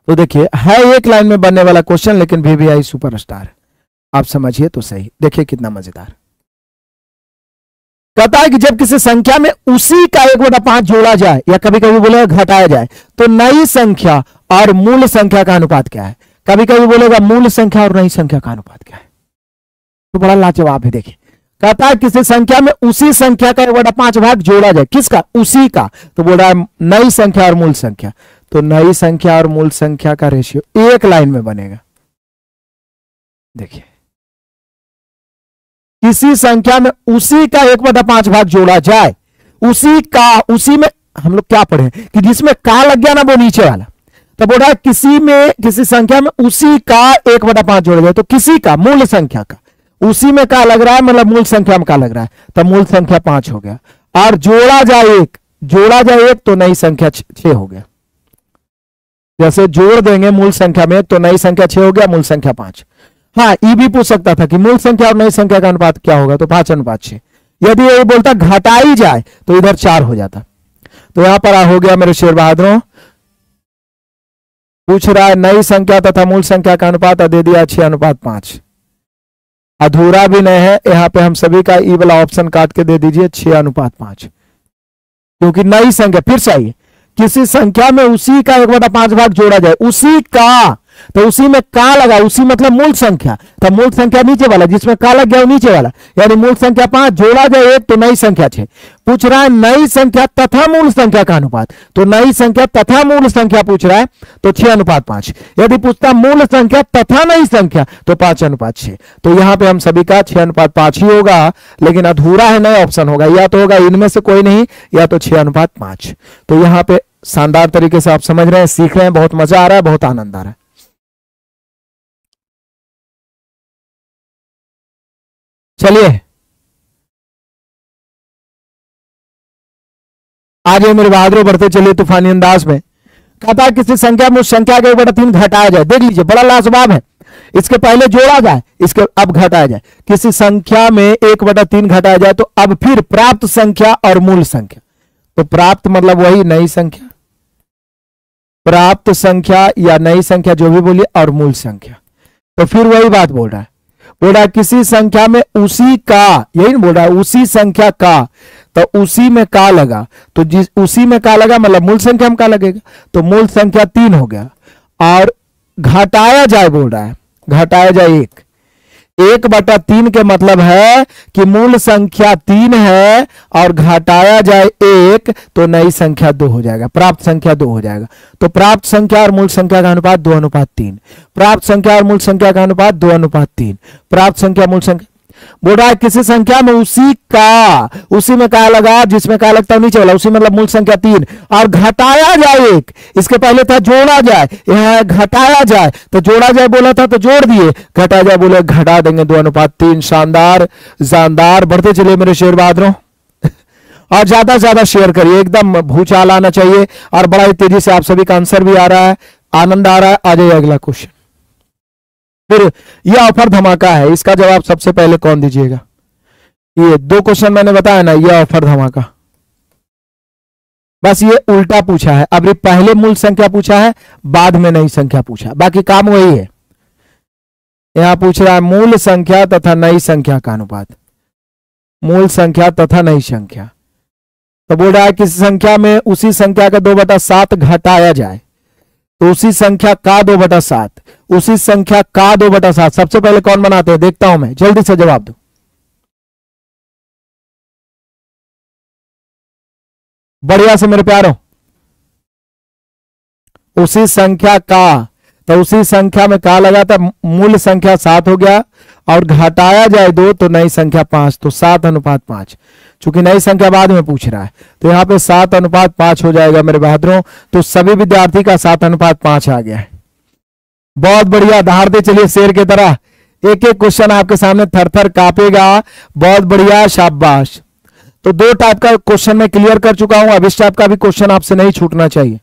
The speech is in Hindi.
तो देखिए है एक लाइन में बनने वाला क्वेश्चन, लेकिन VVI सुपरस्टार, आप समझिए तो सही। देखिए कितना मजेदार। कहता है कि जब किसी संख्या में उसी का 1/5 जोड़ा जाए या कभी कभी बोलेगा घटाया जाए, तो नई संख्या और मूल संख्या का अनुपात क्या है। कभी कभी बोलेगा मूल संख्या और नई संख्या का अनुपात क्या है। तो बड़ा लाजवाब है। देखिए कहता है किसी संख्या में उसी संख्या का 1/5 भाग जोड़ा जाए, किसका, उसी का। तो बोल रहा है नई संख्या और मूल संख्या। तो नई संख्या और मूल संख्या का रेशियो एक लाइन में बनेगा। देखिए किसी संख्या में उसी का 1/5 भाग जोड़ा जाए, उसी का, उसी में हम लोग क्या पढ़े कि जिसमें का लग गया ना वो नीचे वाला। तो बोल रहा है किसी संख्या में उसी का 1/5 जोड़ा जाए, तो किसी का, मूल संख्या का, उसी में का लग रहा है, मतलब मूल संख्या में का लग रहा है, तो मूल संख्या 5 हो गया। और जोड़ा जाए एक तो नई संख्या 6 हो गया। जैसे जोड़ देंगे मूल संख्या में तो नई संख्या 6 हो गया, मूल संख्या 5। हाँ ये भी पूछ सकता था कि मूल संख्या और नई संख्या का अनुपात क्या होगा, तो 5:6। यदि ये बोलता घटाई जाए तो इधर 4 हो जाता। तो यहां पर हो गया मेरे शेर बहादुरों। पूछ रहा है नई संख्या तथा मूल संख्या का अनुपात, दे दिया 6:5। अधूरा भी नहीं है, यहां पे हम सभी का ई वाला ऑप्शन काट के दे दीजिए 6:5, क्योंकि नई संख्या फिर से आइए किसी संख्या में उसी का 1/5 भाग जोड़ा जाए, उसी का, तो उसी में का लगा, उसी मतलब मूल संख्या, तो मूल संख्या नीचे वाला, जिसमें का लग गया वो नीचे वाला, यानी मूल संख्या 5 जोड़ा जाए 1 तो नई संख्या 6। पूछ रहा है नई संख्या तथा मूल संख्या का अनुपात, तो नई संख्या तथा मूल संख्या पूछ रहा है, तो 6:5। यदि पूछता मूल संख्या तथा नई संख्या तो 5:6। तो यहां पे हम सभी का 6:5 ही होगा, लेकिन अधूरा है, नया ऑप्शन होगा, या तो होगा इनमें से कोई नहीं, या तो 6:5। तो यहां पे शानदार तरीके से आप समझ रहे हैं, सीख रहे हैं, बहुत मजा आ रहा है, बहुत आनंद आ रहा है। चलिए आज मेरे बहादुर बढ़ते चलिए तूफानी अंदाज में। कहता है किसी संख्या में उस संख्या का 1/3 घटाया जाए। देख लीजिए बड़ा लाजवाब है। इसके पहले जोड़ा जाए, इसके अब घटाया जाए। किसी संख्या में 1/3 घटाया जाए, तो अब फिर प्राप्त संख्या और मूल संख्या। तो प्राप्त मतलब वही नई संख्या, प्राप्त संख्या या नई संख्या जो भी बोलिए, और मूल संख्या। तो फिर वही बात बोल रहा है, किसी संख्या में उसी का, यही बोल रहा है उसी संख्या का, तो उसी में का लगा, तो जिस उसी में का लगा मतलब मूल संख्या में का लगेगा, तो मूल संख्या 3 हो गया। और घटाया जाए बोल रहा है, घटाया जाए 1/3 के मतलब है कि मूल संख्या 3 है और घटाया जाए 1 तो नई संख्या 2 हो जाएगा, प्राप्त संख्या 2 हो जाएगा। तो प्राप्त संख्या और मूल संख्या का अनुपात 2:3, प्राप्त संख्या और मूल संख्या का अनुपात 2:3, प्राप्त संख्या मूल संख्या। बोल रहा है किसी संख्या में उसी का, उसी में का लगा, जिसमें का लगता है नीचे वाला, उसी मतलब मूल संख्या 3, और घटाया जाए 1। इसके पहले था जोड़ा जाए, यहां घटाया जाए, तो जोड़ा जाए बोला था तो जोड़ दिए, घटाया जाए बोले घटा देंगे 2:3। शानदार शानदार। बढ़ते चलिए मेरे शेर बहादुरों, और ज्यादा से ज्यादा शेयर करिए, एकदम भूचाल आना चाहिए, और बड़ा ही तेजी से आप सभी का आंसर भी आ रहा है, आनंद आ रहा है। आ जाइए अगला क्वेश्चन। फिर यह ऑफर धमाका है, इसका जवाब सबसे पहले कौन दीजिएगा। ये 2 क्वेश्चन मैंने बताया ना, यह ऑफर धमाका, बस ये उल्टा पूछा है। अब पहले मूल संख्या पूछा है, बाद में नई संख्या पूछा, बाकी काम वही है। यहां पूछ रहा है मूल संख्या तथा नई संख्या का अनुपात, मूल संख्या तथा नई संख्या। तो बोल रहा है किसी संख्या में उसी संख्या का 2/7 घटाया जाए, तो उसी संख्या का 2/7, उसी संख्या का 2/7। सबसे पहले कौन बनाते हैं देखता हूं मैं, जल्दी से जवाब दो। बढ़िया से मेरे प्यारों, उसी संख्या का, तो उसी संख्या में का लगा था, मूल संख्या 7 हो गया, और घटाया जाए 2 तो नई संख्या 5, तो 7:5। चूंकि नई संख्या बाद में पूछ रहा है, तो यहां पे 7:5 हो जाएगा मेरे बहादुरों। तो सभी विद्यार्थी का 7:5 आ गया है। बहुत बढ़िया, दहाड़ते चलिए शेर की तरह, एक एक क्वेश्चन आपके सामने थर थर कांपेगा। बहुत बढ़िया, शाबाश। तो 2 टाइप का क्वेश्चन मैं क्लियर कर चुका हूं, अब इस टाइप का भी क्वेश्चन आपसे नहीं छूटना चाहिए।